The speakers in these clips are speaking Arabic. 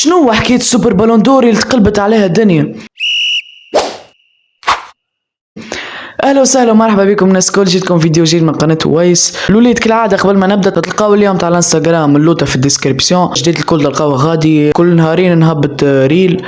شنو حكاية سوبر بالون دور اللي تقلبت عليها الدنيا؟ اهلا وسهلا ومرحبا بكم الناس الكل، جيتكم فيديو جديد من قناة ويس. الوليد كالعادة قبل ما نبدا تلقاو اليوم تاع الانستغرام اللوطة في الديسكريبسيون، جديد الكل تلقاوه غادي كل نهارين نهبط ريل.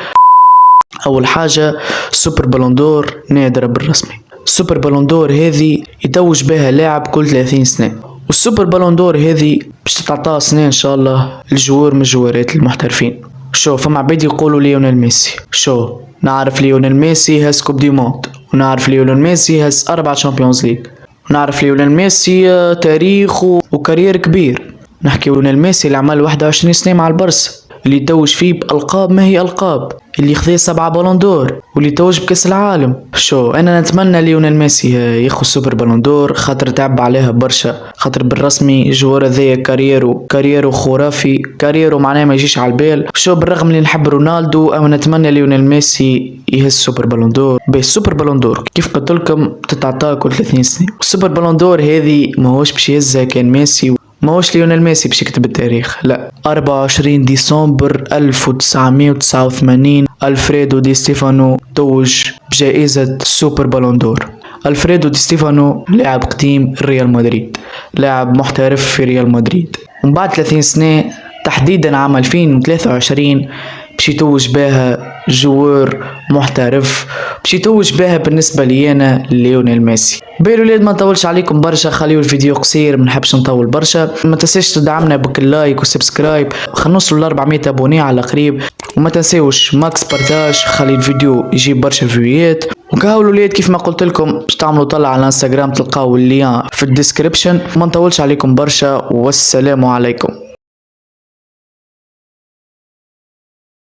اول حاجة سوبر بالون دور نادرة بالرسمي. السوبر بالون دور هذه يتوج بها لاعب كل 30 سنة، والسوبر بالون دور هذه باش تتعطى سنة ان شاء الله الجوار من الجوارات المحترفين. شو فما عباد يقولوا ليونيل ميسي، شو نعرف ليونيل ميسي هاز كوب دي موند، ونعرف ليونيل ميسي هاز 4 شامبيونز ليج، ونعرف ليونيل ميسي تاريخ وكارير كبير. نحكي ليونيل ميسي اللي عمل 21 سنة مع البرسا، اللي يتوج فيه بألقاب ما هي ألقاب، اللي خذا 7 بالون دور، واللي توج بكأس العالم. شو انا نتمنى ليونيل ميسي ياخذ السوبر بالون دور، خاطر تعب عليها برشا، خاطر بالرسمي الجوار هذايا كاريرو خرافي، كاريرو معناه ما يجيش على البال. شو بالرغم اللي نحب رونالدو، اما نتمنى ليونيل ميسي يهز السوبر بالون دور. السوبر بالون دور كيف قلت لكم تتعطى كل 30 سنة، والسوبر بالون دور هذه ماهوش باش يهزها كان ميسي، ماهوش ليونيل ميسي باش يكتب التاريخ، لا. 24 ديسمبر 1989 ألفريدو دي ستيفانو توج بجائزة سوبر بالون دور. ألفريدو دي ستيفانو لاعب قديم ريال مدريد، لاعب محترف في ريال مدريد، ومن بعد 30 سنة تحديدا عام 2023 باش يتوج بها جوار محترف، باش يتوج بها بالنسبة لي أنا ليونيل ميسي. بيرو ليد ما نطولش عليكم برشا، خليو الفيديو قصير، ما نحبش نطول برشا. ما تنساش تدعمنا لايك وسبسكرايب، خلينا نوصلوا ل 400 ابوني على قريب، وما تنساوش ماكس بارتاج، خلي الفيديو يجيب برشا فيويات. وكهو الولاد كيف ما قلت لكم باش تعملوا طلع على الانستغرام، تلقاو اللين في الديسكريبشن. ما نطولش عليكم برشا، والسلام عليكم.